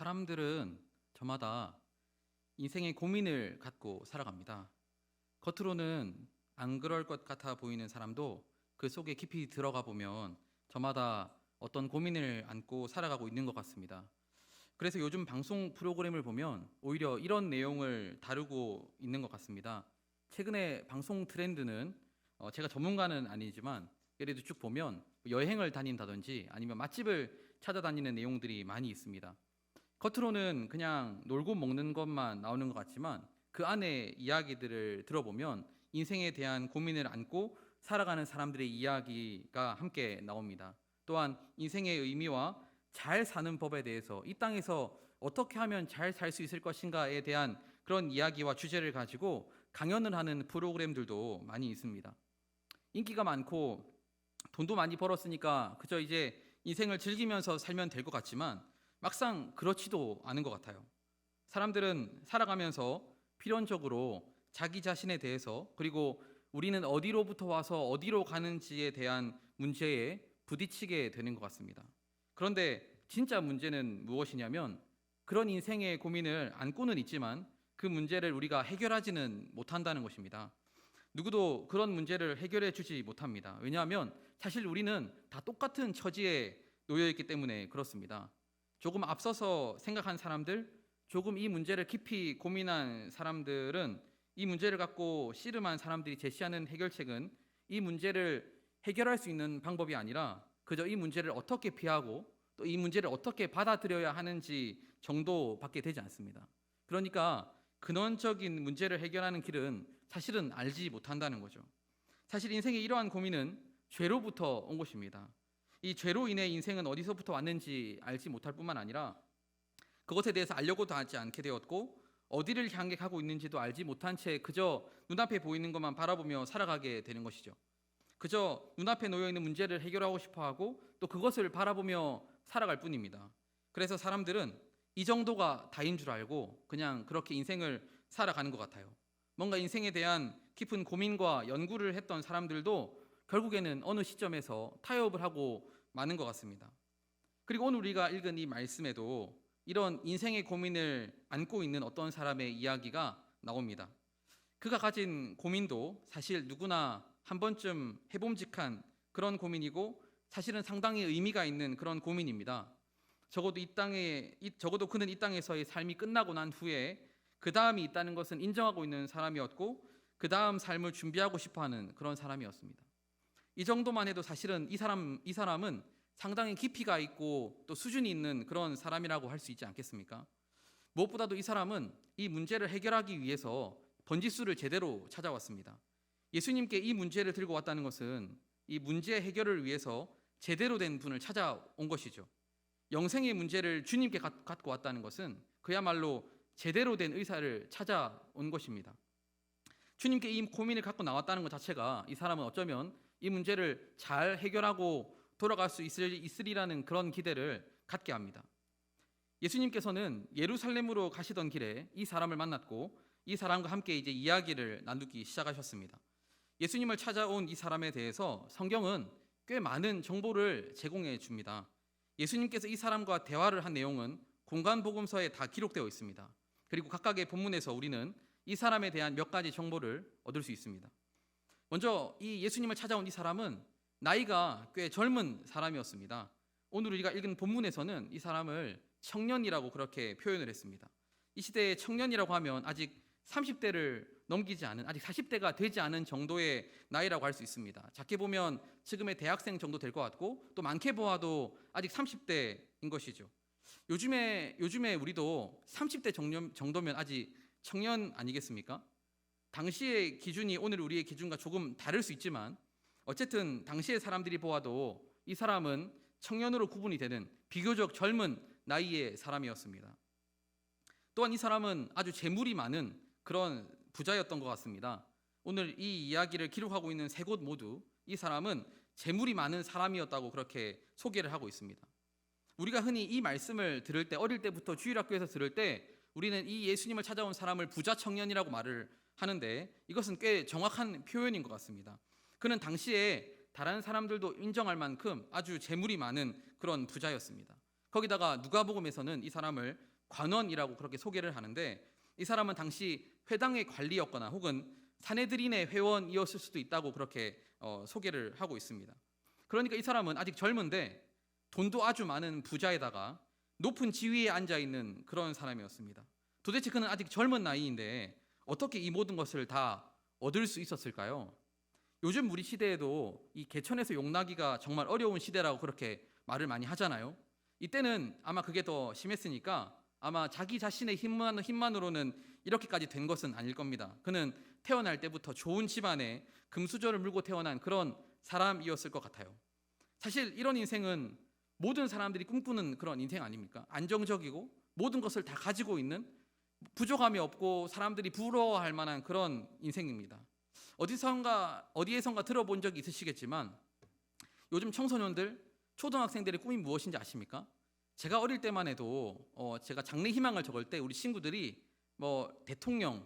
사람들은 저마다 인생의 고민을 갖고 살아갑니다. 겉으로는 안 그럴 것 같아 보이는 사람도 그 속에 깊이 들어가 보면 저마다 어떤 고민을 안고 살아가고 있는 것 같습니다. 그래서 요즘 방송 프로그램을 보면 오히려 이런 내용을 다루고 있는 것 같습니다. 최근에 방송 트렌드는 제가 전문가는 아니지만 예를 들어 쭉 보면 여행을 다닌다든지 아니면 맛집을 찾아다니는 내용들이 많이 있습니다. 겉으로는 그냥 놀고 먹는 것만 나오는 것 같지만 그 안에 이야기들을 들어보면 인생에 대한 고민을 안고 살아가는 사람들의 이야기가 함께 나옵니다. 또한 인생의 의미와 잘 사는 법에 대해서 이 땅에서 어떻게 하면 잘 살 수 있을 것인가에 대한 그런 이야기와 주제를 가지고 강연을 하는 프로그램들도 많이 있습니다. 인기가 많고 돈도 많이 벌었으니까 그저 이제 인생을 즐기면서 살면 될 것 같지만 막상 그렇지도 않은 것 같아요. 사람들은 살아가면서 필연적으로 자기 자신에 대해서 그리고 우리는 어디로부터 와서 어디로 가는지에 대한 문제에 부딪히게 되는 것 같습니다. 그런데 진짜 문제는 무엇이냐면 그런 인생의 고민을 안고는 있지만 그 문제를 우리가 해결하지는 못한다는 것입니다. 누구도 그런 문제를 해결해 주지 못합니다. 왜냐하면 사실 우리는 다 똑같은 처지에 놓여 있기 때문에 그렇습니다. 조금 앞서서 생각한 사람들, 조금 이 문제를 깊이 고민한 사람들은 이 문제를 갖고 씨름한 사람들이 제시하는 해결책은 이 문제를 해결할 수 있는 방법이 아니라 그저 이 문제를 어떻게 피하고 또 이 문제를 어떻게 받아들여야 하는지 정도밖에 되지 않습니다. 그러니까 근원적인 문제를 해결하는 길은 사실은 알지 못한다는 거죠. 사실 인생의 이러한 고민은 죄로부터 온 것입니다. 이 죄로 인해 인생은 어디서부터 왔는지 알지 못할 뿐만 아니라 그것에 대해서 알려고도 하지 않게 되었고 어디를 향해 가고 있는지도 알지 못한 채 그저 눈앞에 보이는 것만 바라보며 살아가게 되는 것이죠. 그저 눈앞에 놓여 있는 문제를 해결하고 싶어 하고 또 그것을 바라보며 살아갈 뿐입니다. 그래서 사람들은 이 정도가 다인 줄 알고 그냥 그렇게 인생을 살아가는 것 같아요. 뭔가 인생에 대한 깊은 고민과 연구를 했던 사람들도 결국에는 어느 시점에서 타협을 하고 마는 것 같습니다. 그리고 오늘 우리가 읽은 이 말씀에도 이런 인생의 고민을 안고 있는 어떤 사람의 이야기가 나옵니다. 그가 가진 고민도 사실 누구나 한 번쯤 해봄직한 그런 고민이고 사실은 상당히 의미가 있는 그런 고민입니다. 적어도 그는 이 땅에서의 삶이 끝나고 난 후에 그 다음이 있다는 것은 인정하고 있는 사람이었고 그 다음 삶을 준비하고 싶어하는 그런 사람이었습니다. 이 정도만 해도 사실은 이 사람은 상당히 깊이가 있고 또 수준이 있는 그런 사람이라고 할 수 있지 않겠습니까? 무엇보다도 이 사람은 이 문제를 해결하기 위해서 번지수를 제대로 찾아왔습니다. 예수님께 이 문제를 들고 왔다는 것은 이 문제 해결을 위해서 제대로 된 분을 찾아온 것이죠. 영생의 문제를 주님께 갖고 왔다는 것은 그야말로 제대로 된 의사를 찾아온 것입니다. 주님께 이 고민을 갖고 나왔다는 것 자체가 이 사람은 어쩌면 이 문제를 잘 해결하고 돌아갈 수 있으리라는 그런 기대를 갖게 합니다. 예수님께서는 예루살렘으로 가시던 길에 이 사람을 만났고 이 사람과 함께 이제 이야기를 나누기 시작하셨습니다. 예수님을 찾아온 이 사람에 대해서 성경은 꽤 많은 정보를 제공해 줍니다. 예수님께서 이 사람과 대화를 한 내용은 공간복음서에 다 기록되어 있습니다. 그리고 각각의 본문에서 우리는 이 사람에 대한 몇 가지 정보를 얻을 수 있습니다. 먼저 이 예수님을 찾아온 이 사람은 나이가 꽤 젊은 사람이었습니다. 오늘 우리가 읽은 본문에서는 이 사람을 청년이라고 그렇게 표현을 했습니다. 이 시대의 청년이라고 하면 아직 30대를 넘기지 않은, 아직 40대가 되지 않은 정도의 나이라고 할 수 있습니다. 작게 보면 지금의 대학생 정도 될 것 같고 또 많게 보아도 아직 30대인 것이죠. 요즘에 우리도 30대 정도면 아직 청년 아니겠습니까? 당시의 기준이 오늘 우리의 기준과 조금 다를 수 있지만 어쨌든 당시의 사람들이 보아도 이 사람은 청년으로 구분이 되는 비교적 젊은 나이의 사람이었습니다. 또한 이 사람은 아주 재물이 많은 그런 부자였던 것 같습니다. 오늘 이 이야기를 기록하고 있는 세 곳 모두 이 사람은 재물이 많은 사람이었다고 그렇게 소개를 하고 있습니다. 우리가 흔히 이 말씀을 들을 때 어릴 때부터 주일학교에서 들을 때 우리는 이 예수님을 찾아온 사람을 부자 청년이라고 말을 하는데 이것은 꽤 정확한 표현인 것 같습니다. 그는 당시에 다른 사람들도 인정할 만큼 아주 재물이 많은 그런 부자였습니다. 거기다가 누가복음에서는 이 사람을 관원이라고 그렇게 소개를 하는데, 이 사람은 당시 회당의 관리였거나 혹은 사내들인의 회원이었을 수도 있다고 그렇게 소개를 하고 있습니다. 그러니까 이 사람은 아직 젊은데 돈도 아주 많은 부자에다가 높은 지위에 앉아 있는 그런 사람이었습니다. 도대체 그는 아직 젊은 나이인데 어떻게 이 모든 것을 다 얻을 수 있었을까요? 요즘 우리 시대에도 이 개천에서 용나기가 정말 어려운 시대라고 그렇게 말을 많이 하잖아요. 이때는 아마 그게 더 심했으니까 아마 자기 자신의 힘만으로는 이렇게까지 된 것은 아닐 겁니다. 그는 태어날 때부터 좋은 집안에 금수저를 물고 태어난 그런 사람이었을 것 같아요. 사실 이런 인생은 모든 사람들이 꿈꾸는 그런 인생 아닙니까? 안정적이고 모든 것을 다 가지고 있는, 부족함이 없고 사람들이 부러워할 만한 그런 인생입니다. 어디에선가 들어본 적이 있으시겠지만 요즘 청소년들, 초등학생들의 꿈이 무엇인지 아십니까? 제가 어릴 때만 해도 제가 장래 희망을 적을 때 우리 친구들이 대통령,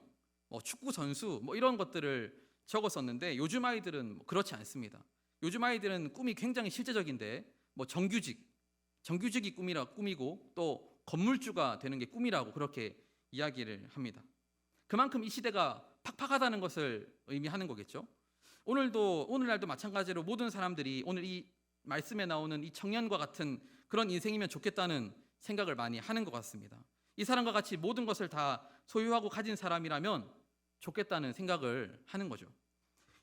축구 선수 이런 것들을 적었었는데, 요즘 아이들은 그렇지 않습니다. 요즘 아이들은 꿈이 굉장히 실제적인데 정규직이 꿈이고 또 건물주가 되는 게 꿈이라고 그렇게 이야기를 합니다. 그만큼 이 시대가 팍팍하다는 것을 의미하는 거겠죠. 오늘날도 마찬가지로 모든 사람들이 오늘 이 말씀에 나오는 이 청년과 같은 그런 인생이면 좋겠다는 생각을 많이 하는 것 같습니다. 이 사람과 같이 모든 것을 다 소유하고 가진 사람이라면 좋겠다는 생각을 하는 거죠.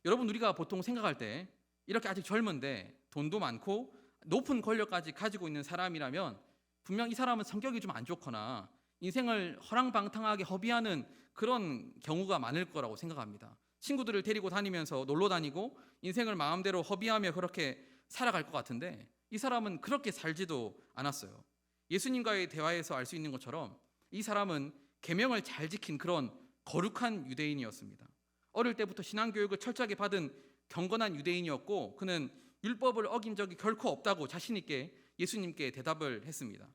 여러분, 우리가 보통 생각할 때 이렇게 아직 젊은데 돈도 많고 높은 권력까지 가지고 있는 사람이라면 분명 이 사람은 성격이 좀 안 좋거나 인생을 허랑방탕하게 허비하는 그런 경우가 많을 거라고 생각합니다. 친구들을 데리고 다니면서 놀러 다니고 인생을 마음대로 허비하며 그렇게 살아갈 것 같은데, 이 사람은 그렇게 살지도 않았어요. 예수님과의 대화에서 알 수 있는 것처럼 이 사람은 계명을 잘 지킨 그런 거룩한 유대인이었습니다. 어릴 때부터 신앙교육을 철저하게 받은 경건한 유대인이었고, 그는 율법을 어긴 적이 결코 없다고 자신 있게 예수님께 대답을 했습니다.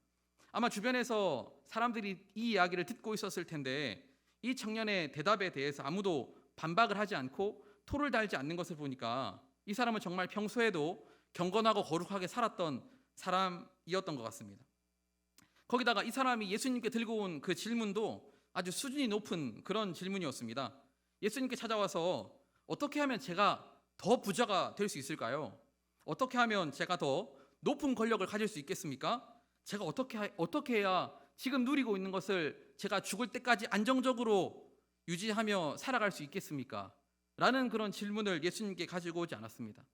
아마 주변에서 사람들이 이 이야기를 듣고 있었을 텐데 이 청년의 대답에 대해서 아무도 반박을 하지 않고 토를 달지 않는 것을 보니까 이 사람은 정말 평소에도 경건하고 거룩하게 살았던 사람이었던 것 같습니다. 거기다가 이 사람이 예수님께 들고 온 그 질문도 아주 수준이 높은 그런 질문이었습니다. 예수님께 찾아와서 어떻게 하면 제가 더 부자가 될 수 있을까요? 어떻게 하면 제가 더 높은 권력을 가질 수 있겠습니까? 제가 어떻게 해야 지금 누리고 있는 것을 제가 죽을 때까지 안정적으로 유지하며 살아갈 수 있겠습니까? 라는 그런 질문을 예수님께 가지고 오지 않았습니다.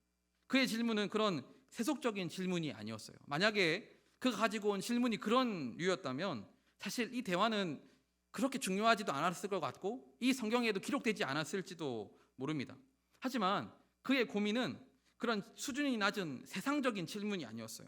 그의 질문은 그런 세속적인 질문이 아니었어요. 만약에 그가 가지고 온 질문이 그런 류였다면 사실 이 대화는 그렇게 중요하지도 않았을 것 같고 이 성경에도 기록되지 않았을지도 모릅니다. 하지만 그의 고민은 그런 수준이 낮은 세상적인 질문이 아니었어요.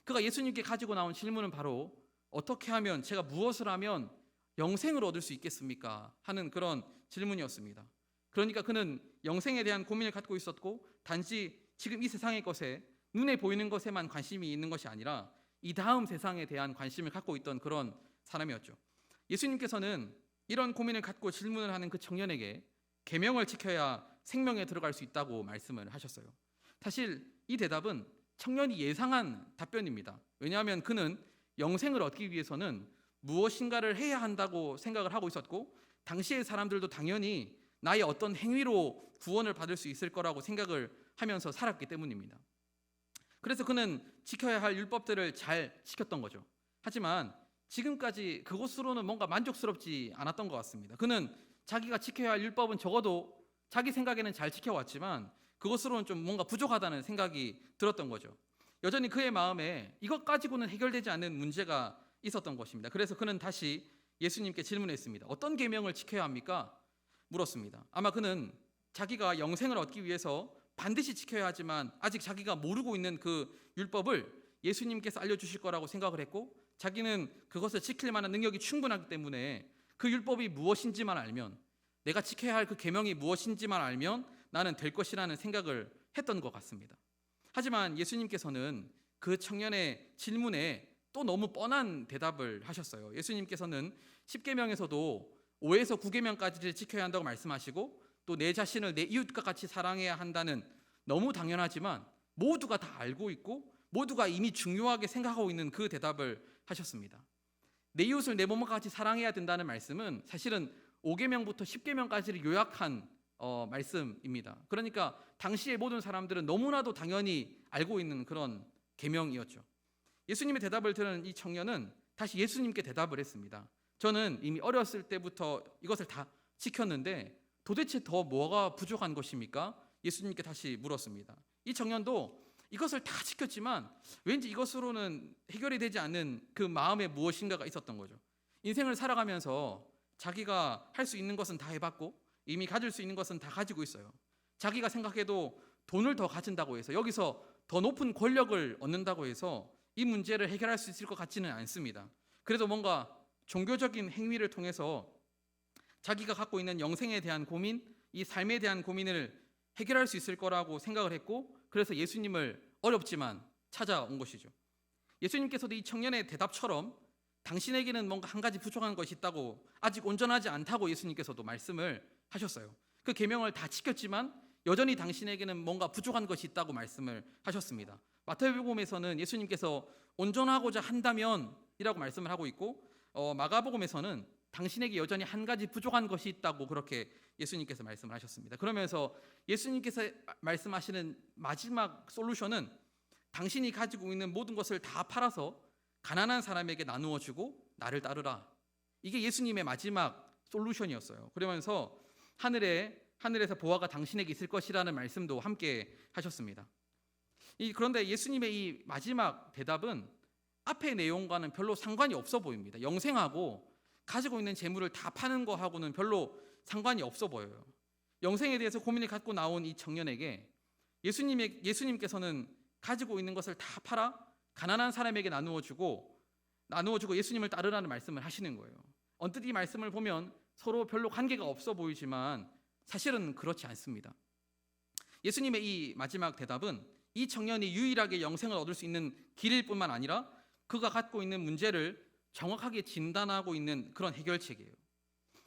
그가 예수님께 가지고 나온 질문은 바로 어떻게 하면, 제가 무엇을 하면 영생을 얻을 수 있겠습니까? 하는 그런 질문이었습니다. 그러니까 그는 영생에 대한 고민을 갖고 있었고, 단지 지금 이 세상의 것에, 눈에 보이는 것에만 관심이 있는 것이 아니라 이 다음 세상에 대한 관심을 갖고 있던 그런 사람이었죠. 예수님께서는 이런 고민을 갖고 질문을 하는 그 청년에게 계명을 지켜야 생명에 들어갈 수 있다고 말씀을 하셨어요. 사실 이 대답은 청년이 예상한 답변입니다. 왜냐하면 그는 영생을 얻기 위해서는 무엇인가를 해야 한다고 생각을 하고 있었고, 당시의 사람들도 당연히 나의 어떤 행위로 구원을 받을 수 있을 거라고 생각을 하면서 살았기 때문입니다. 그래서 그는 지켜야 할 율법들을 잘 지켰던 거죠. 하지만 지금까지 그것으로는 뭔가 만족스럽지 않았던 것 같습니다. 그는 자기가 지켜야 할 율법은 적어도 자기 생각에는 잘 지켜왔지만 그것으로는 좀 뭔가 부족하다는 생각이 들었던 거죠. 여전히 그의 마음에 이것 가지고는 해결되지 않는 문제가 있었던 것입니다. 그래서 그는 다시 예수님께 질문했습니다. 어떤 계명을 지켜야 합니까? 물었습니다. 아마 그는 자기가 영생을 얻기 위해서 반드시 지켜야 하지만 아직 자기가 모르고 있는 그 율법을 예수님께서 알려주실 거라고 생각을 했고, 자기는 그것을 지킬 만한 능력이 충분하기 때문에 그 율법이 무엇인지만 알면, 내가 지켜야 할 그 계명이 무엇인지만 알면 나는 될 것이라는 생각을 했던 것 같습니다. 하지만 예수님께서는 그 청년의 질문에 또 너무 뻔한 대답을 하셨어요. 예수님께서는 10계명에서도 5에서 9계명까지를 지켜야 한다고 말씀하시고, 또 내 자신을 내 이웃과 같이 사랑해야 한다는 너무 당연하지만 모두가 다 알고 있고 모두가 이미 중요하게 생각하고 있는 그 대답을 하셨습니다. 내 이웃을 내 몸과 같이 사랑해야 된다는 말씀은 사실은 5계명부터 10계명까지를 요약한 말씀입니다. 그러니까 당시의 모든 사람들은 너무나도 당연히 알고 있는 그런 계명이었죠. 예수님의 대답을 들은 이 청년은 다시 예수님께 대답을 했습니다. 저는 이미 어렸을 때부터 이것을 다 지켰는데 도대체 더 뭐가 부족한 것입니까? 예수님께 다시 물었습니다. 이 청년도 이것을 다 지켰지만 왠지 이것으로는 해결이 되지 않는 그 마음에 무엇인가가 있었던 거죠. 인생을 살아가면서 자기가 할 수 있는 것은 다 해봤고 이미 가질 수 있는 것은 다 가지고 있어요. 자기가 생각해도 돈을 더 가진다고 해서 여기서 더 높은 권력을 얻는다고 해서 이 문제를 해결할 수 있을 것 같지는 않습니다. 그래도 뭔가 종교적인 행위를 통해서 자기가 갖고 있는 영생에 대한 고민, 이 삶에 대한 고민을 해결할 수 있을 거라고 생각을 했고 그래서 예수님을 어렵지만 찾아온 것이죠. 예수님께서도 이 청년의 대답처럼 당신에게는 뭔가 한 가지 부족한 것이 있다고, 아직 온전하지 않다고 예수님께서도 말씀을 하셨어요. 그 계명을 다 지켰지만 여전히 당신에게는 뭔가 부족한 것이 있다고 말씀을 하셨습니다. 마태복음에서는 예수님께서 온전하고자 한다면 이라고 말씀을 하고 있고 마가복음에서는 당신에게 여전히 한 가지 부족한 것이 있다고 그렇게 예수님께서 말씀을 하셨습니다. 그러면서 예수님께서 말씀하시는 마지막 솔루션은 당신이 가지고 있는 모든 것을 다 팔아서 가난한 사람에게 나누어 주고 나를 따르라. 이게 예수님의 마지막 솔루션이었어요. 그러면서 하늘에서 보화가 당신에게 있을 것이라는 말씀도 함께 하셨습니다. 그런데 예수님의 이 마지막 대답은 앞의 내용과는 별로 상관이 없어 보입니다. 영생하고 가지고 있는 재물을 다 파는 거하고는 별로 상관이 없어 보여요. 영생에 대해서 고민을 갖고 나온 이 청년에게 예수님께서는 가지고 있는 것을 다 팔아 가난한 사람에게 나누어 주고 예수님을 따르라는 말씀을 하시는 거예요. 언뜻 이 말씀을 보면 서로 별로 관계가 없어 보이지만 사실은 그렇지 않습니다. 예수님의 이 마지막 대답은 이 청년이 유일하게 영생을 얻을 수 있는 길일 뿐만 아니라 그가 갖고 있는 문제를 정확하게 진단하고 있는 그런 해결책이에요.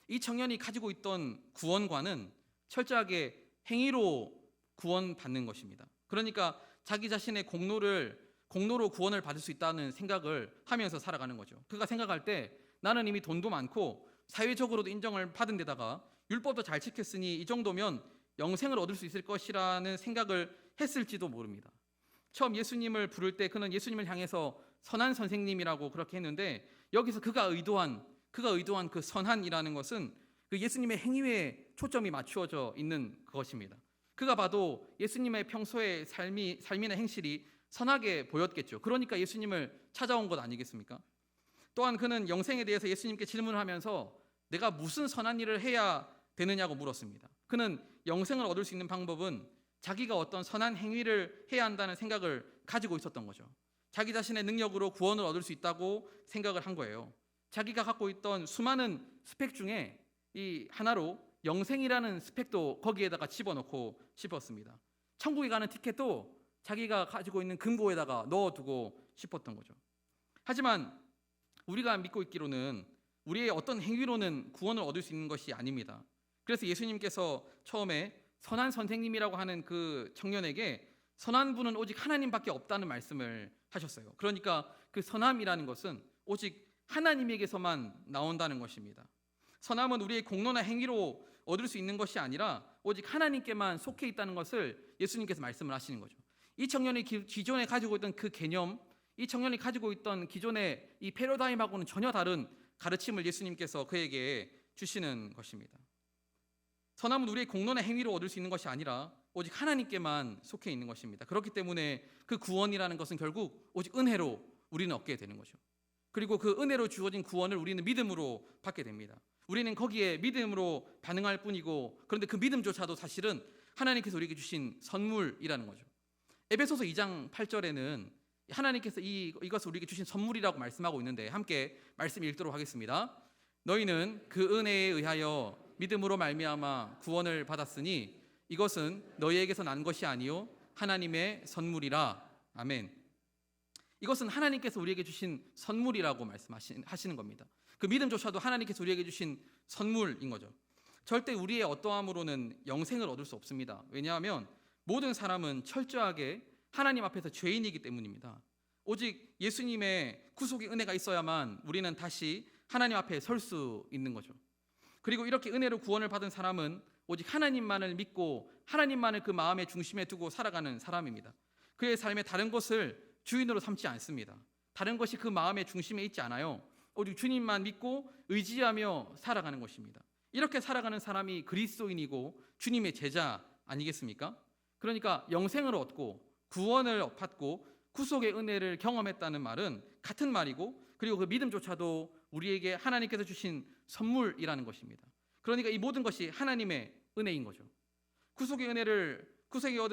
이 청년이 가지고 있던 구원관은 철저하게 행위로 구원받는 것입니다. 그러니까 자기 자신의 공로로 구원을 받을 수 있다는 생각을 하면서 살아가는 거죠. 그가 생각할 때 나는 이미 돈도 많고 사회적으로도 인정을 받은 데다가 율법도 잘 지켰으니 이 정도면 영생을 얻을 수 있을 것이라는 생각을 했을지도 모릅니다. 처음 예수님을 부를 때 그는 예수님을 향해서 선한 선생님이라고 그렇게 했는데 여기서 그가 의도한 그 선한이라는 것은 그 예수님의 행위에 초점이 맞추어져 있는 것입니다. 그가 봐도 예수님의 평소의 삶이나 행실이 선하게 보였겠죠. 그러니까 예수님을 찾아온 것 아니겠습니까? 또한 그는 영생에 대해서 예수님께 질문을 하면서 내가 무슨 선한 일을 해야 되느냐고 물었습니다. 그는 영생을 얻을 수 있는 방법은 자기가 어떤 선한 행위를 해야 한다는 생각을 가지고 있었던 거죠. 자기 자신의 능력으로 구원을 얻을 수 있다고 생각을 한 거예요. 자기가 갖고 있던 수많은 스펙 중에 이 하나로 영생이라는 스펙도 거기에다가 집어넣고 싶었습니다. 천국에 가는 티켓도 자기가 가지고 있는 금고에다가 넣어두고 싶었던 거죠. 하지만 우리가 믿고 있기로는 우리의 어떤 행위로는 구원을 얻을 수 있는 것이 아닙니다. 그래서 예수님께서 처음에 선한 선생님이라고 하는 그 청년에게 선한 분은 오직 하나님밖에 없다는 말씀을 하셨어요. 그러니까 그 선함이라는 것은 오직 하나님에게서만 나온다는 것입니다. 선함은 우리의 공로나 행위로 얻을 수 있는 것이 아니라 오직 하나님께만 속해 있다는 것을 예수님께서 말씀을 하시는 거죠. 이 청년이 기존에 가지고 있던 그 개념, 이 청년이 가지고 있던 기존의 이 패러다임하고는 전혀 다른 가르침을 예수님께서 그에게 주시는 것입니다. 선함은 우리의 공로나 행위로 얻을 수 있는 것이 아니라 오직 하나님께만 속해 있는 것입니다. 그렇기 때문에 그 구원이라는 것은 결국 오직 은혜로 우리는 얻게 되는 거죠. 그리고 그 은혜로 주어진 구원을 우리는 믿음으로 받게 됩니다. 우리는 거기에 믿음으로 반응할 뿐이고, 그런데 그 믿음조차도 사실은 하나님께서 우리에게 주신 선물이라는 거죠. 에베소서 2장 8절에는 하나님께서 이것을 우리에게 주신 선물이라고 말씀하고 있는데 함께 말씀 읽도록 하겠습니다. 너희는 그 은혜에 의하여 믿음으로 말미암아 구원을 받았으니 이것은 너희에게서 난 것이 아니요 하나님의 선물이라. 아멘. 이것은 하나님께서 우리에게 주신 선물이라고 말씀하시는 겁니다. 그 믿음조차도 하나님께서 우리에게 주신 선물인 거죠. 절대 우리의 어떠함으로는 영생을 얻을 수 없습니다. 왜냐하면 모든 사람은 철저하게 하나님 앞에서 죄인이기 때문입니다. 오직 예수님의 구속의 은혜가 있어야만 우리는 다시 하나님 앞에 설 수 있는 거죠. 그리고 이렇게 은혜로 구원을 받은 사람은 오직 하나님만을 믿고 하나님만을 그 마음의 중심에 두고 살아가는 사람입니다. 그의 삶에 다른 것을 주인으로 삼지 않습니다. 다른 것이 그 마음의 중심에 있지 않아요. 오직 주님만 믿고 의지하며 살아가는 것입니다. 이렇게 살아가는 사람이 그리스도인이고 주님의 제자 아니겠습니까? 그러니까 영생을 얻고 구원을 받고 구속의 은혜를 경험했다는 말은 같은 말이고, 그리고 그 믿음조차도 우리에게 하나님께서 주신 선물이라는 것입니다. 그러니까 이 모든 것이 하나님의 은혜인 거죠. 구속의 은혜를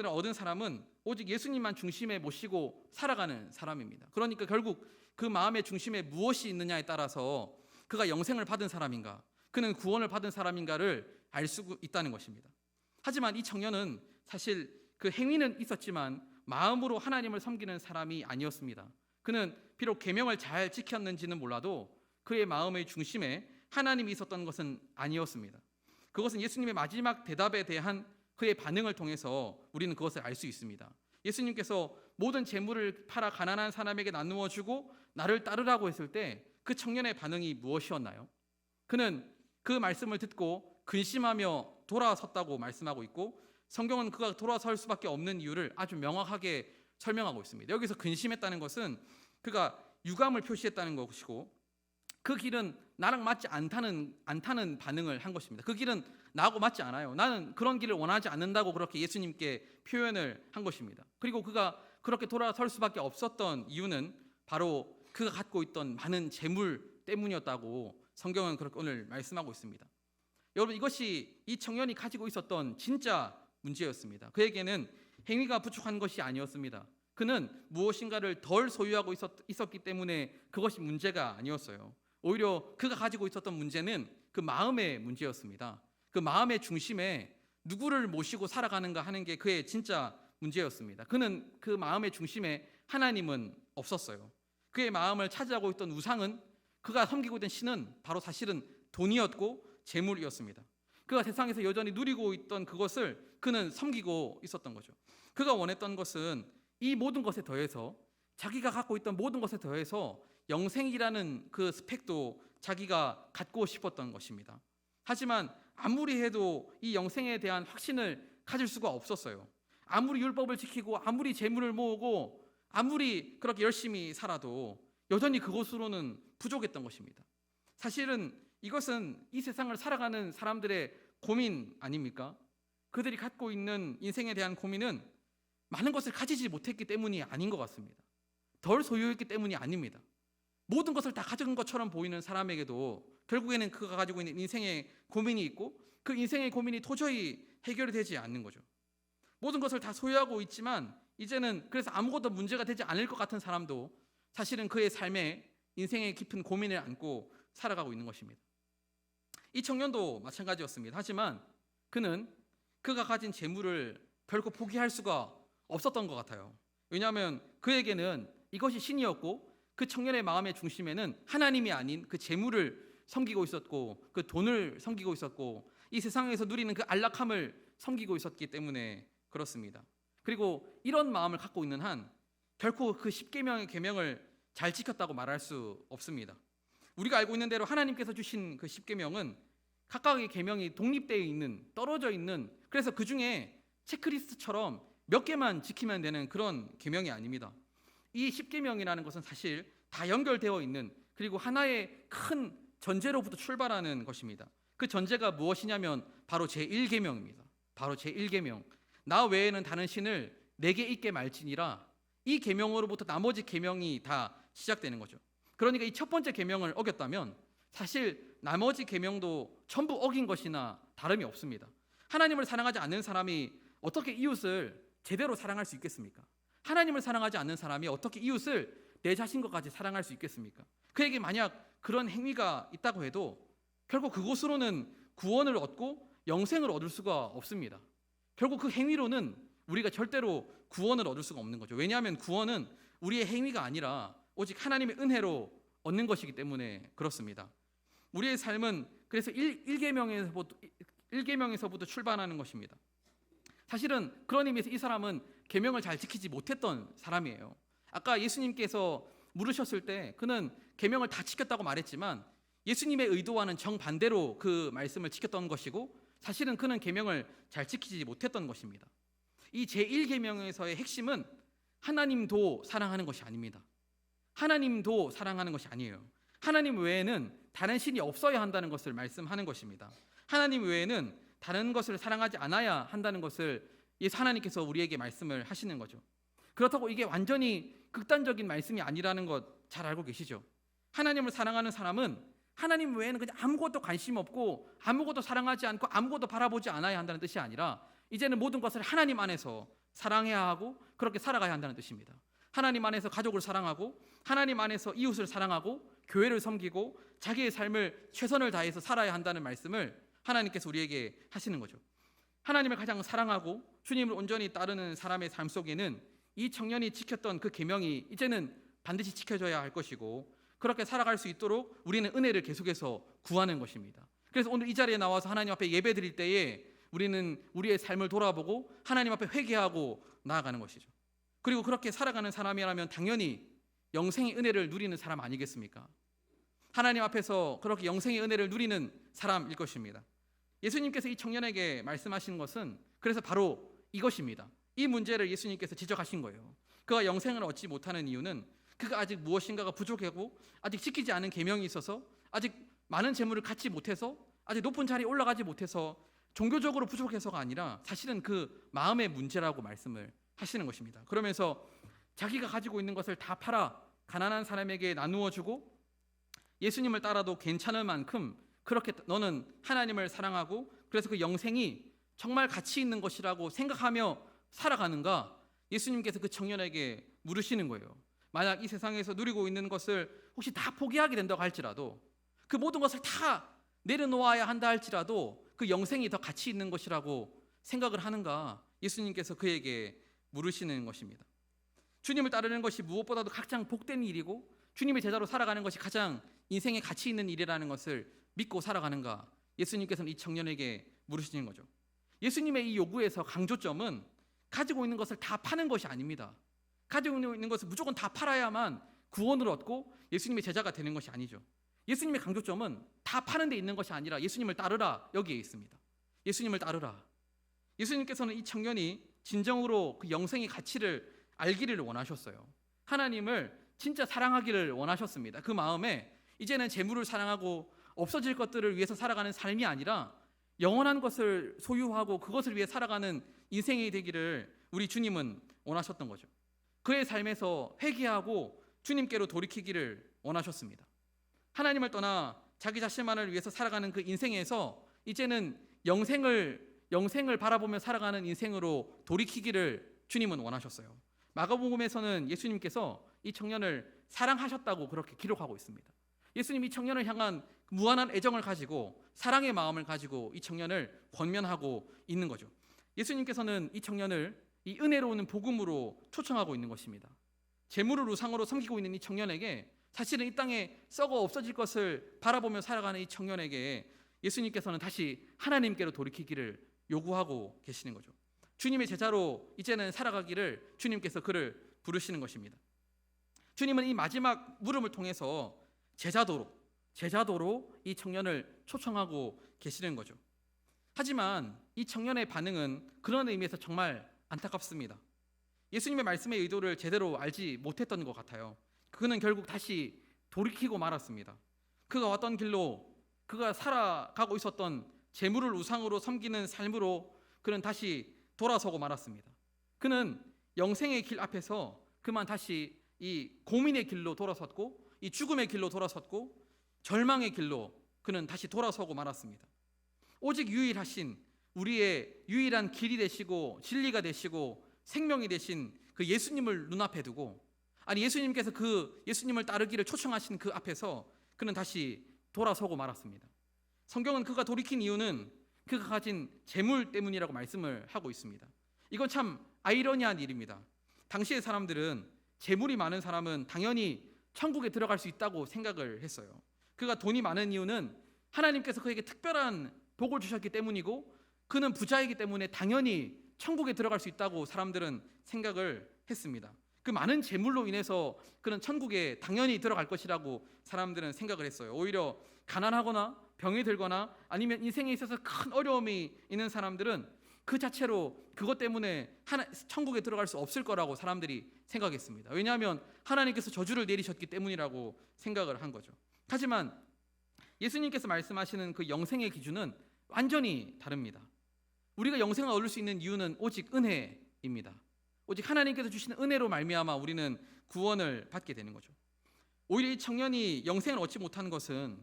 얻은 사람은 오직 예수님만 중심에 모시고 살아가는 사람입니다. 그러니까 결국 그 마음의 중심에 무엇이 있느냐에 따라서 그가 영생을 받은 사람인가, 그는 구원을 받은 사람인가를 알 수 있다는 것입니다. 하지만 이 청년은 사실 그 행위는 있었지만 마음으로 하나님을 섬기는 사람이 아니었습니다. 그는 비록 계명을 잘 지켰는지는 몰라도 그의 마음의 중심에 하나님이 있었던 것은 아니었습니다. 그것은 예수님의 마지막 대답에 대한 그의 반응을 통해서 우리는 그것을 알 수 있습니다. 예수님께서 모든 재물을 팔아 가난한 사람에게 나누어 주고 나를 따르라고 했을 때 그 청년의 반응이 무엇이었나요? 그는 그 말씀을 듣고 근심하며 돌아섰다고 말씀하고 있고, 성경은 그가 돌아설 수밖에 없는 이유를 아주 명확하게 설명하고 있습니다. 여기서 근심했다는 것은 그가 유감을 표시했다는 것이고, 그 길은 나랑 맞지 않다는 반응을 한 것입니다. 그 길은 나하고 맞지 않아요. 나는 그런 길을 원하지 않는다고 그렇게 예수님께 표현을 한 것입니다. 그리고 그가 그렇게 돌아설 수밖에 없었던 이유는 바로 그가 갖고 있던 많은 재물 때문이었다고 성경은 그렇게 오늘 말씀하고 있습니다. 여러분, 이것이 이 청년이 가지고 있었던 진짜 문제였습니다. 그에게는 행위가 부족한 것이 아니었습니다. 그는 무엇인가를 덜 소유하고 있었기 때문에 그것이 문제가 아니었어요. 오히려 그가 가지고 있었던 문제는 그 마음의 문제였습니다. 그 마음의 중심에 누구를 모시고 살아가는가 하는 게 그의 진짜 문제였습니다. 그는 그 마음의 중심에 하나님은 없었어요. 그의 마음을 차지하고 있던 우상은, 그가 섬기고 있던 신은 바로 사실은 돈이었고 재물이었습니다. 그가 세상에서 여전히 누리고 있던 그것을 그는 섬기고 있었던 거죠. 그가 원했던 것은 이 모든 것에 더해서, 자기가 갖고 있던 모든 것에 더해서 영생이라는 그 스펙도 자기가 갖고 싶었던 것입니다. 하지만 아무리 해도 이 영생에 대한 확신을 가질 수가 없었어요. 아무리 율법을 지키고 아무리 재물을 모으고 아무리 그렇게 열심히 살아도 여전히 그것으로는 부족했던 것입니다. 사실은 이것은 이 세상을 살아가는 사람들의 고민 아닙니까? 그들이 갖고 있는 인생에 대한 고민은 많은 것을 가지지 못했기 때문이 아닌 것 같습니다. 덜 소유했기 때문이 아닙니다. 모든 것을 다 가진 것처럼 보이는 사람에게도 결국에는 그가 가지고 있는 인생의 고민이 있고, 그 인생의 고민이 도저히 해결이 되지 않는 거죠. 모든 것을 다 소유하고 있지만 이제는 그래서 아무것도 문제가 되지 않을 것 같은 사람도 사실은 그의 삶에 인생의 깊은 고민을 안고 살아가고 있는 것입니다. 이 청년도 마찬가지였습니다. 하지만 그는 그가 가진 재물을 결코 포기할 수가 없었던 것 같아요. 왜냐하면 그에게는 이것이 신이었고, 그 청년의 마음의 중심에는 하나님이 아닌 그 재물을 섬기고 있었고, 그 돈을 섬기고 있었고, 이 세상에서 누리는 그 안락함을 섬기고 있었기 때문에 그렇습니다. 그리고 이런 마음을 갖고 있는 한 결코 그 10계명의 계명을 잘 지켰다고 말할 수 없습니다. 우리가 알고 있는 대로 하나님께서 주신 그 10계명은 각각의 계명이 독립되어 있는, 떨어져 있는, 그래서 그 중에 체크리스트처럼 몇 개만 지키면 되는 그런 계명이 아닙니다. 이 10계명이라는 것은 사실 다 연결되어 있는, 그리고 하나의 큰 전제로부터 출발하는 것입니다. 그 전제가 무엇이냐면 바로 제1계명입니다. 바로 제1계명. 나 외에는 다른 신을 내게 있게 말지니라. 이 계명으로부터 나머지 계명이 다 시작되는 거죠. 그러니까 이 첫 번째 계명을 어겼다면 사실 나머지 계명도 전부 어긴 것이나 다름이 없습니다. 하나님을 사랑하지 않는 사람이 어떻게 이웃을 제대로 사랑할 수 있겠습니까? 하나님을 사랑하지 않는 사람이 어떻게 이웃을 내 자신과까지 사랑할 수 있겠습니까? 그에게 만약 그런 행위가 있다고 해도 결국 그것으로는 구원을 얻고 영생을 얻을 수가 없습니다. 결국 그 행위로는 우리가 절대로 구원을 얻을 수가 없는 거죠. 왜냐하면 구원은 우리의 행위가 아니라 오직 하나님의 은혜로 얻는 것이기 때문에 그렇습니다. 우리의 삶은 그래서 1계명에서부터 출발하는 것입니다. 사실은 그런 의미에서 이 사람은 계명을 잘 지키지 못했던 사람이에요. 아까 예수님께서 물으셨을 때 그는 계명을 다 지켰다고 말했지만 예수님의 의도와는 정반대로 그 말씀을 지켰던 것이고 사실은 그는 계명을 잘 지키지 못했던 것입니다. 이 제1계명에서의 핵심은 하나님도 사랑하는 것이 아닙니다. 하나님도 사랑하는 것이 아니에요. 하나님 외에는 다른 신이 없어야 한다는 것을 말씀하는 것입니다. 하나님 외에는 다른 것을 사랑하지 않아야 한다는 것을 예수 하나님께서 우리에게 말씀을 하시는 거죠. 그렇다고 이게 완전히 극단적인 말씀이 아니라는 것 잘 알고 계시죠? 하나님을 사랑하는 사람은 하나님 외에는 그냥 아무것도 관심 없고 아무것도 사랑하지 않고 아무것도 바라보지 않아야 한다는 뜻이 아니라 이제는 모든 것을 하나님 안에서 사랑해야 하고 그렇게 살아가야 한다는 뜻입니다. 하나님 안에서 가족을 사랑하고 하나님 안에서 이웃을 사랑하고 교회를 섬기고 자기의 삶을 최선을 다해서 살아야 한다는 말씀을 하나님께서 우리에게 하시는 거죠. 하나님을 가장 사랑하고 주님을 온전히 따르는 사람의 삶 속에는 이 청년이 지켰던 그 계명이 이제는 반드시 지켜져야 할 것이고 그렇게 살아갈 수 있도록 우리는 은혜를 계속해서 구하는 것입니다. 그래서 오늘 이 자리에 나와서 하나님 앞에 예배 드릴 때에 우리는 우리의 삶을 돌아보고 하나님 앞에 회개하고 나아가는 것이죠. 그리고 그렇게 살아가는 사람이라면 당연히 영생의 은혜를 누리는 사람 아니겠습니까? 하나님 앞에서 그렇게 영생의 은혜를 누리는 사람일 것입니다. 예수님께서 이 청년에게 말씀하신 것은 그래서 바로 이것입니다. 이 문제를 예수님께서 지적하신 거예요. 그가 영생을 얻지 못하는 이유는 그가 아직 무엇인가가 부족하고 아직 지키지 않은 계명이 있어서 아직 많은 재물을 갖지 못해서 아직 높은 자리에 올라가지 못해서 종교적으로 부족해서가 아니라 사실은 그 마음의 문제라고 말씀을 하시는 것입니다. 그러면서 자기가 가지고 있는 것을 다 팔아 가난한 사람에게 나누어 주고 예수님을 따라도 괜찮을 만큼 그렇게 너는 하나님을 사랑하고 그래서 그 영생이 정말 가치 있는 것이라고 생각하며 살아가는가? 예수님께서 그 청년에게 물으시는 거예요. 만약 이 세상에서 누리고 있는 것을 혹시 다 포기하게 된다고 할지라도 그 모든 것을 다 내려놓아야 한다 할지라도 그 영생이 더 가치 있는 것이라고 생각을 하는가? 예수님께서 그에게 물으시는 것입니다. 주님을 따르는 것이 무엇보다도 가장 복된 일이고 주님의 제자로 살아가는 것이 가장 인생에 가치 있는 일이라는 것을 믿고 살아가는가? 예수님께서는 이 청년에게 물으시는 거죠. 예수님의 이 요구에서 강조점은 가지고 있는 것을 다 파는 것이 아닙니다. 가지고 있는 것을 무조건 다 팔아야만 구원을 얻고 예수님의 제자가 되는 것이 아니죠. 예수님의 강조점은 다 파는 데 있는 것이 아니라 예수님을 따르라 여기에 있습니다. 예수님을 따르라. 예수님께서는 이 청년이 진정으로 그 영생의 가치를 알기를 원하셨어요. 하나님을 진짜 사랑하기를 원하셨습니다. 그 마음에 이제는 재물을 사랑하고 없어질 것들을 위해서 살아가는 삶이 아니라 영원한 것을 소유하고 그것을 위해 살아가는 인생이 되기를 우리 주님은 원하셨던 거죠. 그의 삶에서 회개하고 주님께로 돌이키기를 원하셨습니다. 하나님을 떠나 자기 자신만을 위해서 살아가는 그 인생에서 이제는 영생을 바라보며 살아가는 인생으로 돌이키기를 주님은 원하셨어요. 마가복음에서는 예수님께서 이 청년을 사랑하셨다고 그렇게 기록하고 있습니다. 예수님이 이 청년을 향한 무한한 애정을 가지고 사랑의 마음을 가지고 이 청년을 권면하고 있는 거죠. 예수님께서는 이 청년을 이 은혜로운 복음으로 초청하고 있는 것입니다. 재물을 우상으로 섬기고 있는 이 청년에게 사실은 이 땅에 썩어 없어질 것을 바라보며 살아가는 이 청년에게 예수님께서는 다시 하나님께로 돌이키기를 요구하고 계시는 거죠. 주님의 제자로 이제는 살아가기를 주님께서 그를 부르시는 것입니다. 주님은 이 마지막 물음을 통해서 제자도로 이 청년을 초청하고 계시는 거죠. 하지만 이 청년의 반응은 그런 의미에서 정말 안타깝습니다. 예수님의 말씀의 의도를 제대로 알지 못했던 것 같아요. 그는 결국 다시 돌이키고 말았습니다. 그가 왔던 길로 그가 살아가고 있었던 재물을 우상으로 섬기는 삶으로 그는 다시 돌아서고 말았습니다. 그는 영생의 길 앞에서 그만 다시 이 고민의 길로 돌아섰고 이 죽음의 길로 돌아섰고 절망의 길로 그는 다시 돌아서고 말았습니다. 오직 유일하신 우리의 유일한 길이 되시고 진리가 되시고 생명이 되신 그 예수님을 눈앞에 두고 예수님께서 그 예수님을 따르기를 초청하신 그 앞에서 그는 다시 돌아서고 말았습니다. 성경은 그가 돌이킨 이유는 그가 가진 재물 때문이라고 말씀을 하고 있습니다. 이건 참 아이러니한 일입니다. 당시의 사람들은 재물이 많은 사람은 당연히 천국에 들어갈 수 있다고 생각을 했어요. 그가 돈이 많은 이유는 하나님께서 그에게 특별한 복을 주셨기 때문이고 그는 부자이기 때문에 당연히 천국에 들어갈 수 있다고 사람들은 생각을 했습니다. 그 많은 재물로 인해서 그런 천국에 당연히 들어갈 것이라고 사람들은 생각을 했어요. 오히려 가난하거나 병이 들거나 아니면 인생에 있어서 큰 어려움이 있는 사람들은 그 자체로 그것 때문에 천국에 들어갈 수 없을 거라고 사람들이 생각했습니다. 왜냐하면 하나님께서 저주를 내리셨기 때문이라고 생각을 한 거죠. 하지만 예수님께서 말씀하시는 그 영생의 기준은 완전히 다릅니다. 우리가 영생을 얻을 수 있는 이유는 오직 은혜입니다. 오직 하나님께서 주시는 은혜로 말미암아 우리는 구원을 받게 되는 거죠. 오히려 이 청년이 영생을 얻지 못한 것은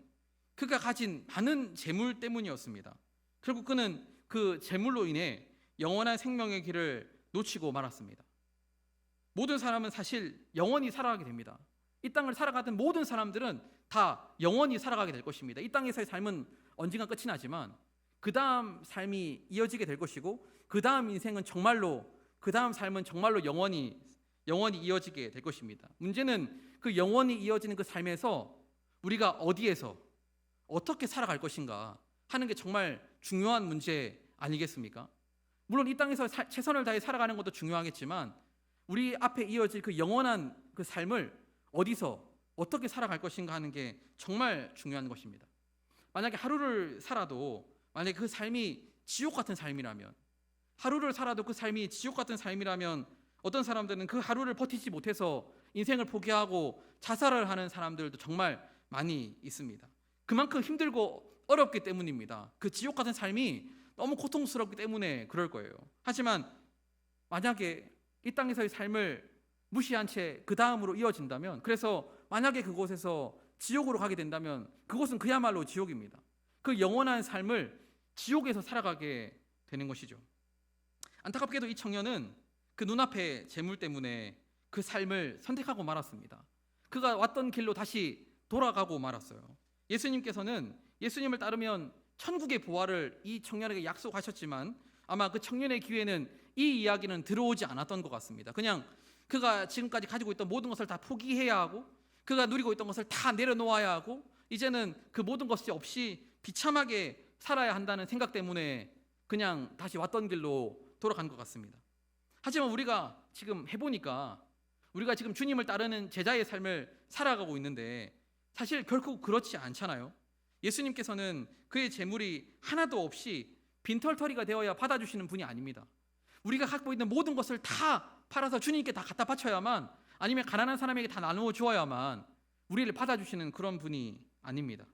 그가 가진 많은 재물 때문이었습니다. 결국 그는 그 재물로 인해 영원한 생명의 길을 놓치고 말았습니다. 모든 사람은 사실 영원히 살아가게 됩니다. 이 땅을 살아가던 모든 사람들은 다 영원히 살아가게 될 것입니다. 이 땅에서의 삶은 언젠가 끝이 나지만 그 다음 삶이 이어지게 될 것이고 그 다음 인생은 정말로 그 다음 삶은 정말로 영원히 이어지게 될 것입니다. 문제는 그 영원히 이어지는 그 삶에서 우리가 어디에서 어떻게 살아갈 것인가 하는 게 정말 중요한 문제 아니겠습니까? 물론 이 땅에서 최선을 다해 살아가는 것도 중요하겠지만 우리 앞에 이어질 그 영원한 그 삶을 어디서 어떻게 살아갈 것인가 하는 게 정말 중요한 것입니다. 만약에 하루를 살아도 만약에 그 삶이 지옥 같은 삶이라면 하루를 살아도 그 삶이 지옥 같은 삶이라면 어떤 사람들은 그 하루를 버티지 못해서 인생을 포기하고 자살을 하는 사람들도 정말 많이 있습니다. 그만큼 힘들고 어렵기 때문입니다. 그 지옥 같은 삶이 너무 고통스럽기 때문에 그럴 거예요. 하지만 만약에 이 땅에서의 삶을 무시한 채 그 다음으로 이어진다면, 그래서 만약에 그곳에서 지옥으로 가게 된다면 그곳은 그야말로 지옥입니다. 그 영원한 삶을 지옥에서 살아가게 되는 것이죠. 안타깝게도 이 청년은 그 눈앞의 재물 때문에 그 삶을 선택하고 말았습니다. 그가 왔던 길로 다시 돌아가고 말았어요. 예수님께서는 예수님을 따르면 천국의 보화를 이 청년에게 약속하셨지만 아마 그 청년의 귀에는 이 이야기는 들어오지 않았던 것 같습니다. 그냥 그가 지금까지 가지고 있던 모든 것을 다 포기해야 하고 그가 누리고 있던 것을 다 내려놓아야 하고 이제는 그 모든 것이 없이 비참하게 살아야 한다는 생각 때문에 그냥 다시 왔던 길로 돌아간 것 같습니다. 하지만 우리가 지금 해보니까 우리가 지금 주님을 따르는 제자의 삶을 살아가고 있는데 사실 결코 그렇지 않잖아요. 예수님께서는 그의 재물이 하나도 없이 빈털터리가 되어야 받아주시는 분이 아닙니다. 우리가 갖고 있는 모든 것을 다 팔아서 주님께 다 갖다 바쳐야만, 아니면 가난한 사람에게 다 나누어 주어야만 우리를 받아주시는 그런 분이 아닙니다.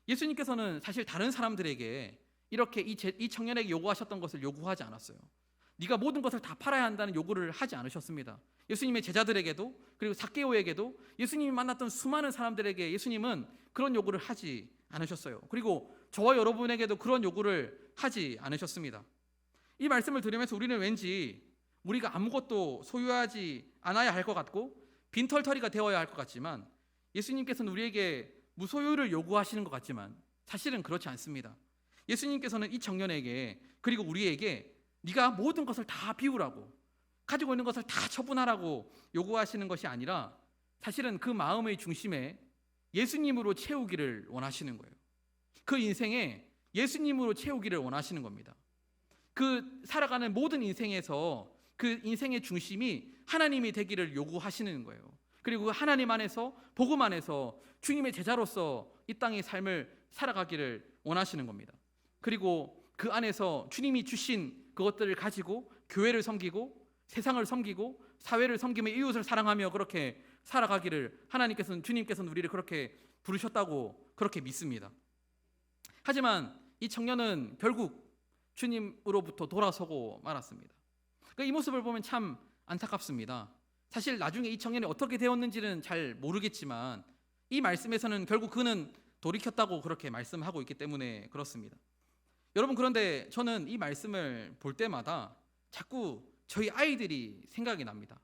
예수님께서는 사실 다른 사람들에게 이렇게 이 청년에게 요구하셨던 것을 요구하지 않았어요. 네가 모든 것을 다 팔아야 한다는 요구를 하지 않으셨습니다. 예수님의 제자들에게도, 그리고 삭개오에게도, 예수님이 만났던 수많은 사람들에게 예수님은 그런 요구를 하지 않으셨어요. 그리고 저와 여러분에게도 그런 요구를 하지 않으셨습니다. 이 말씀을 들으면서 우리는 왠지 우리가 아무것도 소유하지 않아야 할 것 같고 빈털터리가 되어야 할 것 같지만, 예수님께서는 우리에게 무소유를 요구하시는 것 같지만 사실은 그렇지 않습니다. 예수님께서는 이 청년에게, 그리고 우리에게 네가 모든 것을 다 비우라고, 가지고 있는 것을 다 처분하라고 요구하시는 것이 아니라 사실은 그 마음의 중심에 예수님으로 채우기를 원하시는 거예요. 그 인생에 예수님으로 채우기를 원하시는 겁니다. 그 살아가는 모든 인생에서 그 인생의 중심이 하나님이 되기를 요구하시는 거예요. 그리고 그 하나님 안에서, 복음 안에서 주님의 제자로서 이 땅의 삶을 살아가기를 원하시는 겁니다. 그리고 그 안에서 주님이 주신 그것들을 가지고 교회를 섬기고 세상을 섬기고 사회를 섬기며 이웃을 사랑하며 그렇게 살아가기를 주님께서는 우리를 그렇게 부르셨다고 그렇게 믿습니다. 하지만 이 청년은 결국 주님으로부터 돌아서고 말았습니다. 이 모습을 보면 참 안타깝습니다. 사실 나중에 이 청년이 어떻게 되었는지는 잘 모르겠지만 이 말씀에서는 결국 그는 돌이켰다고 그렇게 말씀하고 있기 때문에 그렇습니다. 여러분, 그런데 저는 이 말씀을 볼 때마다 자꾸 저희 아이들이 생각이 납니다.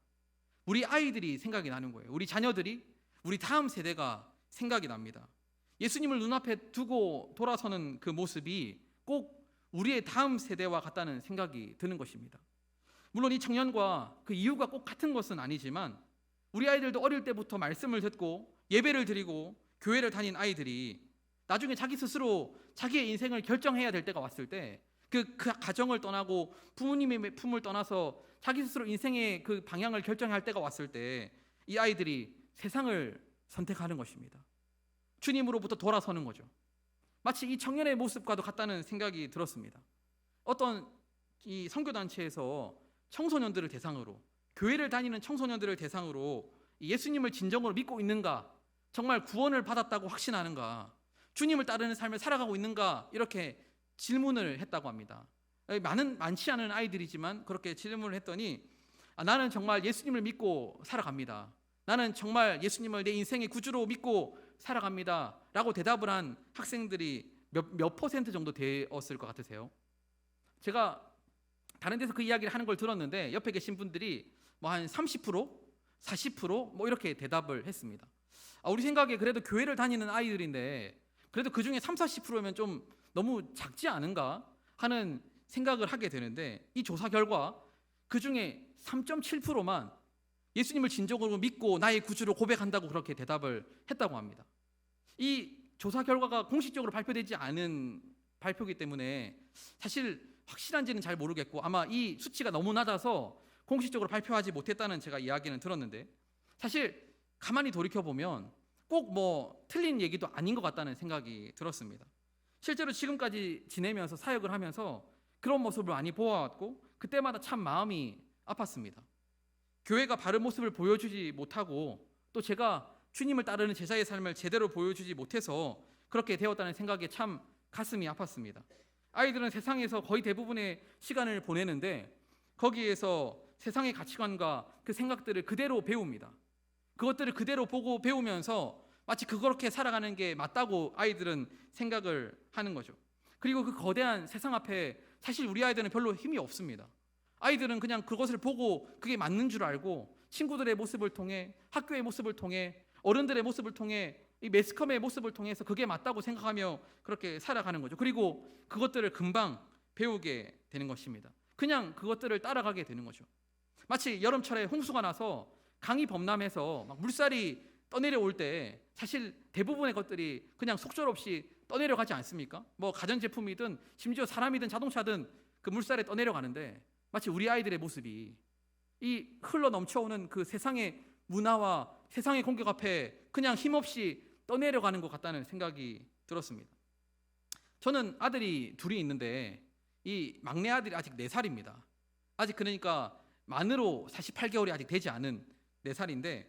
우리 아이들이 생각이 나는 거예요. 우리 자녀들이, 우리 다음 세대가 생각이 납니다. 예수님을 눈앞에 두고 돌아서는 그 모습이 꼭 우리의 다음 세대와 같다는 생각이 드는 것입니다. 물론 이 청년과 그 이유가 꼭 같은 것은 아니지만 우리 아이들도 어릴 때부터 말씀을 듣고 예배를 드리고 교회를 다닌 아이들이 나중에 자기 스스로 자기의 인생을 결정해야 될 때가 왔을 때 그 가정을 떠나고 부모님의 품을 떠나서 자기 스스로 인생의 그 방향을 결정할 때가 왔을 때 이 아이들이 세상을 선택하는 것입니다. 주님으로부터 돌아서는 거죠. 마치 이 청년의 모습과도 같다는 생각이 들었습니다. 어떤 이 선교단체에서 청소년들을 대상으로, 교회를 다니는 청소년들을 대상으로 예수님을 진정으로 믿고 있는가, 정말 구원을 받았다고 확신하는가, 주님을 따르는 삶을 살아가고 있는가, 이렇게 질문을 했다고 합니다. 많지 않은 아이들이지만 그렇게 질문을 했더니 나는 정말 예수님을 믿고 살아갑니다. 나는 정말 예수님을 내 인생의 구주로 믿고 살아갑니다 라고 대답을 한 학생들이 몇 퍼센트 정도 되었을 것 같으세요? 제가 다른 데서 그 이야기를 하는 걸 들었는데 옆에 계신 분들이 뭐 한 30%, 40% 뭐 이렇게 대답을 했습니다. 우리 생각에 그래도 교회를 다니는 아이들인데 그래도 그 중에 30-40%면 좀 너무 작지 않은가 하는 생각을 하게 되는데, 이 조사 결과 그 중에 3.7%만 예수님을 진정으로 믿고 나의 구주로 고백한다고 그렇게 대답을 했다고 합니다. 이 조사 결과가 공식적으로 발표되지 않은 발표이기 때문에 사실 확실한지는 잘 모르겠고 아마 이 수치가 너무 낮아서 공식적으로 발표하지 못했다는 제가 이야기는 들었는데, 사실 가만히 돌이켜보면 꼭 뭐 틀린 얘기도 아닌 것 같다는 생각이 들었습니다. 실제로 지금까지 지내면서 사역을 하면서 그런 모습을 많이 보아왔고 그때마다 참 마음이 아팠습니다. 교회가 바른 모습을 보여주지 못하고 또 제가 주님을 따르는 제자의 삶을 제대로 보여주지 못해서 그렇게 되었다는 생각에 참 가슴이 아팠습니다. 아이들은 세상에서 거의 대부분의 시간을 보내는데 거기에서 세상의 가치관과 그 생각들을 그대로 배웁니다. 그것들을 그대로 보고 배우면서 마치 그렇게 살아가는 게 맞다고 아이들은 생각을 하는 거죠. 그리고 그 거대한 세상 앞에 사실 우리 아이들은 별로 힘이 없습니다. 아이들은 그냥 그것을 보고 그게 맞는 줄 알고 친구들의 모습을 통해, 학교의 모습을 통해, 어른들의 모습을 통해, 이 매스컴의 모습을 통해서 그게 맞다고 생각하며 그렇게 살아가는 거죠. 그리고 그것들을 금방 배우게 되는 것입니다. 그냥 그것들을 따라가게 되는 거죠. 마치 여름철에 홍수가 나서 강이 범람해서 막 물살이 떠내려올 때 사실 대부분의 것들이 그냥 속절없이 떠내려가지 않습니까? 뭐 가전제품이든 심지어 사람이든 자동차든 그 물살에 떠내려가는데 마치 우리 아이들의 모습이 이 흘러 넘쳐오는 그 세상의 문화와 세상의 공격 앞에 그냥 힘없이 떠내려가는 것 같다는 생각이 들었습니다. 저는 아들이 둘이 있는데 이 막내 아들이 아직 4살입니다. 아직 그러니까 만으로 48개월이 아직 되지 않은 4살인데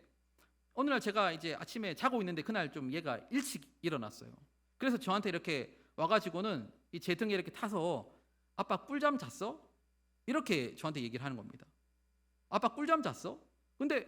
어느 날 제가 이제 아침에 자고 있는데 그날 좀 얘가 일찍 일어났어요. 그래서 저한테 이렇게 와가지고는 이 제 등에 이렇게 타서 아빠 꿀잠 잤어? 이렇게 저한테 얘기를 하는 겁니다. 아빠 꿀잠 잤어? 근데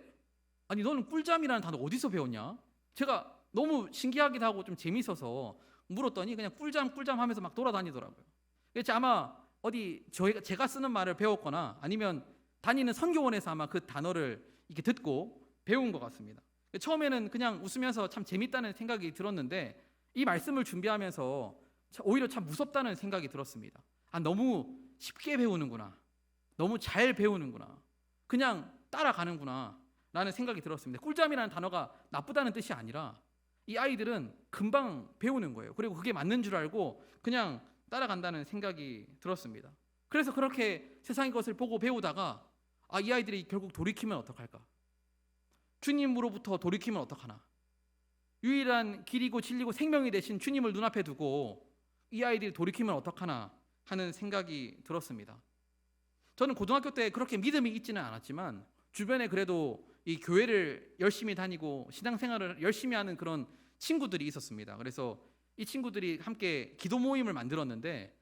아니 너는 꿀잠이라는 단어 어디서 배웠냐? 제가 너무 신기하기도 하고 좀 재밌어서 물었더니 그냥 꿀잠 하면서 막 돌아다니더라고요. 그래서 아마 어디 제가 쓰는 말을 배웠거나 아니면 다니는 선교원에서 아마 그 단어를 이렇게 듣고 배운 것 같습니다. 처음에는 그냥 웃으면서 참 재밌다는 생각이 들었는데 이 말씀을 준비하면서 오히려 참 무섭다는 생각이 들었습니다. 너무 쉽게 배우는구나. 너무 잘 배우는구나. 그냥 따라가는구나 라는 생각이 들었습니다. 꿀잠이라는 단어가 나쁘다는 뜻이 아니라 이 아이들은 금방 배우는 거예요. 그리고 그게 맞는 줄 알고 그냥 따라간다는 생각이 들었습니다. 그래서 그렇게 세상의 것을 보고 배우다가 이 아이들이 결국 돌이키면 어떡할까? 주님으로부터 돌이키면 어떡하나? 유일한 길이고 진리고 생명이 되신 주님을 눈앞에 두고 이 아이들이 돌이키면 어떡하나 하는 생각이 들었습니다. 저는 고등학교 때 그렇게 믿음이 있지는 않았지만 주변에 그래도 이 교회를 열심히 다니고 신앙생활을 열심히 하는 그런 친구들이 있었습니다. 그래서 이 친구들이 함께 기도 모임을 만들었는데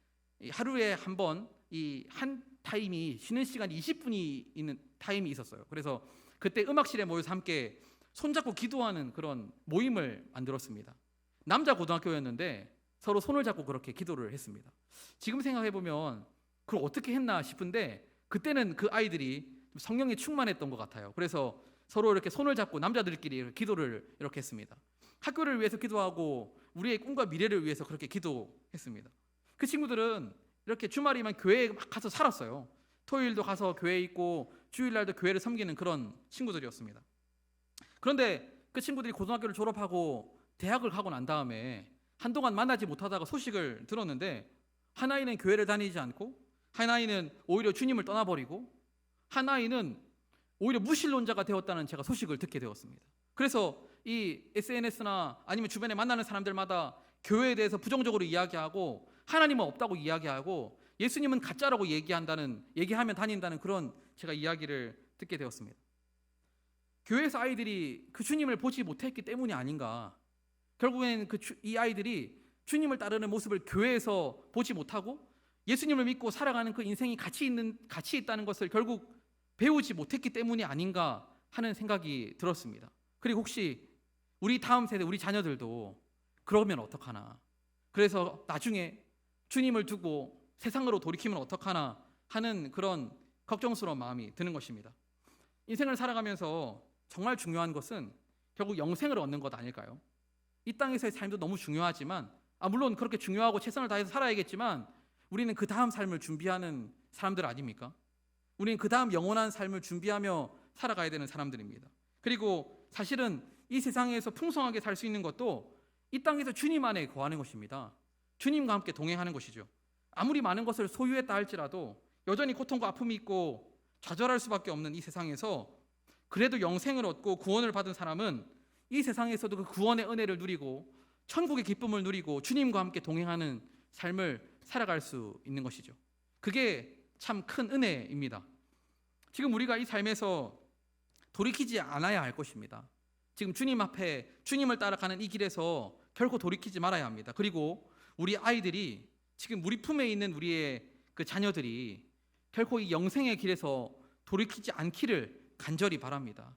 하루에 한 번 이 한 타임이 쉬는 시간이 20분이 있는 타임이 있었어요. 그래서 그때 음악실에 모여서 함께 손잡고 기도하는 그런 모임을 만들었습니다. 남자 고등학교였는데 서로 손을 잡고 그렇게 기도를 했습니다. 지금 생각해 보면 그걸 어떻게 했나 싶은데 그때는 그 아이들이 성령에 충만했던 것 같아요. 그래서 서로 이렇게 손을 잡고 남자들끼리 기도를 이렇게 했습니다. 학교를 위해서 기도하고 우리의 꿈과 미래를 위해서 그렇게 기도했습니다. 그 친구들은 이렇게 주말이면 교회에 막 가서 살았어요. 토요일도 가서 교회에 있고 주일날도 교회를 섬기는 그런 친구들이었습니다. 그런데 그 친구들이 고등학교를 졸업하고 대학을 가고 난 다음에 한동안 만나지 못하다가 소식을 들었는데 한 아이는 교회를 다니지 않고, 한 아이는 오히려 주님을 떠나버리고, 한 아이는 오히려 무신론자가 되었다는 제가 소식을 듣게 되었습니다. 그래서 이 SNS나 아니면 주변에 만나는 사람들마다 교회에 대해서 부정적으로 이야기하고, 하나님은 없다고 이야기하고, 예수님은 가짜라고 얘기하면 다닌다는 그런 제가 이야기를 듣게 되었습니다. 교회에서 아이들이 그 주님을 보지 못했기 때문이 아닌가. 결국에는 이 아이들이 주님을 따르는 모습을 교회에서 보지 못하고 예수님을 믿고 살아가는 그 인생이 가치 있다는 것을 결국 배우지 못했기 때문이 아닌가 하는 생각이 들었습니다. 그리고 혹시 우리 다음 세대, 우리 자녀들도 그러면 어떡하나, 그래서 나중에 주님을 두고 세상으로 돌이키면 어떡하나 하는 그런 걱정스러운 마음이 드는 것입니다. 인생을 살아가면서 정말 중요한 것은 결국 영생을 얻는 것 아닐까요? 이 땅에서의 삶도 너무 중요하지만, 물론 그렇게 중요하고 최선을 다해서 살아야겠지만, 우리는 그 다음 삶을 준비하는 사람들 아닙니까? 우리는 그 다음 영원한 삶을 준비하며 살아가야 되는 사람들입니다. 그리고 사실은 이 세상에서 풍성하게 살 수 있는 것도 이 땅에서 주님 안에 거하는 것입니다. 주님과 함께 동행하는 것이죠. 아무리 많은 것을 소유했다 할지라도 여전히 고통과 아픔이 있고 좌절할 수밖에 없는 이 세상에서 그래도 영생을 얻고 구원을 받은 사람은 이 세상에서도 그 구원의 은혜를 누리고 천국의 기쁨을 누리고 주님과 함께 동행하는 삶을 살아갈 수 있는 것이죠. 그게 참 큰 은혜입니다. 지금 우리가 이 삶에서 돌이키지 않아야 할 것입니다. 지금 주님 앞에 주님을 따라가는 이 길에서 결코 돌이키지 말아야 합니다. 그리고 우리 아이들이, 지금 우리 품에 있는 우리의 그 자녀들이 결코 이 영생의 길에서 돌이키지 않기를 간절히 바랍니다.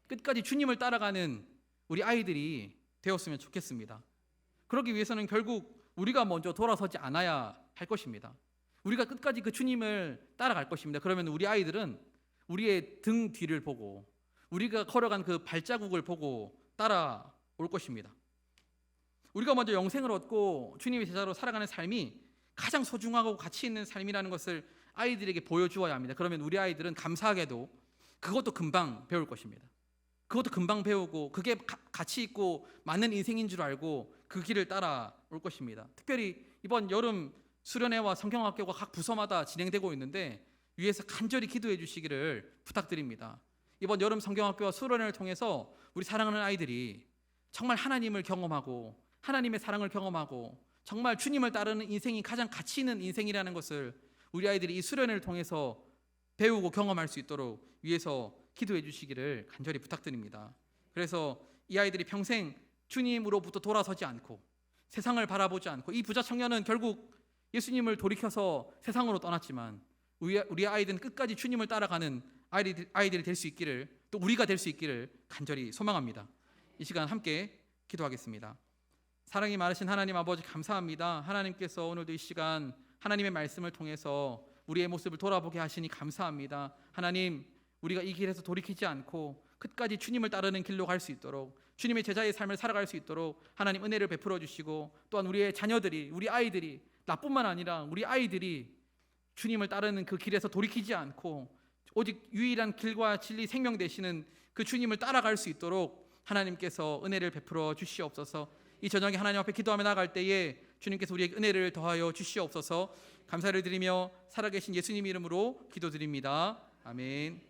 끝까지 주님을 따라가는 우리 아이들이 되었으면 좋겠습니다. 그러기 위해서는 결국 우리가 먼저 돌아서지 않아야 할 것입니다. 우리가 끝까지 그 주님을 따라갈 것입니다. 그러면 우리 아이들은 우리의 등 뒤를 보고 우리가 걸어간 그 발자국을 보고 따라올 것입니다. 우리가 먼저 영생을 얻고 주님의 제자로 살아가는 삶이 가장 소중하고 가치 있는 삶이라는 것을 아이들에게 보여주어야 합니다. 그러면 우리 아이들은 감사하게도 그것도 금방 배울 것입니다. 그것도 금방 배우고 그게 가치 있고 맞는 인생인 줄 알고 그 길을 따라올 것입니다. 특별히 이번 여름 수련회와 성경학교가 각 부서마다 진행되고 있는데 위에서 간절히 기도해 주시기를 부탁드립니다. 이번 여름 성경학교와 수련회를 통해서 우리 사랑하는 아이들이 정말 하나님을 경험하고 하나님의 사랑을 경험하고 정말 주님을 따르는 인생이 가장 가치 있는 인생이라는 것을 우리 아이들이 이 수련회를 통해서 배우고 경험할 수 있도록 위에서 기도해 주시기를 간절히 부탁드립니다. 그래서 이 아이들이 평생 주님으로부터 돌아서지 않고 세상을 바라보지 않고, 이 부자 청년은 결국 예수님을 돌이켜서 세상으로 떠났지만 우리 아이들은 끝까지 주님을 따라가는 아이들이 될 수 있기를, 또 우리가 될 수 있기를 간절히 소망합니다. 이 시간 함께 기도하겠습니다. 사랑이 많으신 하나님 아버지, 감사합니다. 하나님께서 오늘도 이 시간 하나님의 말씀을 통해서 우리의 모습을 돌아보게 하시니 감사합니다. 하나님, 우리가 이 길에서 돌이키지 않고 끝까지 주님을 따르는 길로 갈 수 있도록, 주님의 제자의 삶을 살아갈 수 있도록 하나님 은혜를 베풀어 주시고, 또한 우리의 자녀들이, 우리 아이들이, 나뿐만 아니라 우리 아이들이 주님을 따르는 그 길에서 돌이키지 않고 오직 유일한 길과 진리 생명 되시는 그 주님을 따라갈 수 있도록 하나님께서 은혜를 베풀어 주시옵소서. 이 저녁에 하나님 앞에 기도하며 나갈 때에 주님께서 우리에게 은혜를 더하여 주시옵소서. 감사를 드리며 살아계신 예수님 이름으로 기도드립니다. 아멘.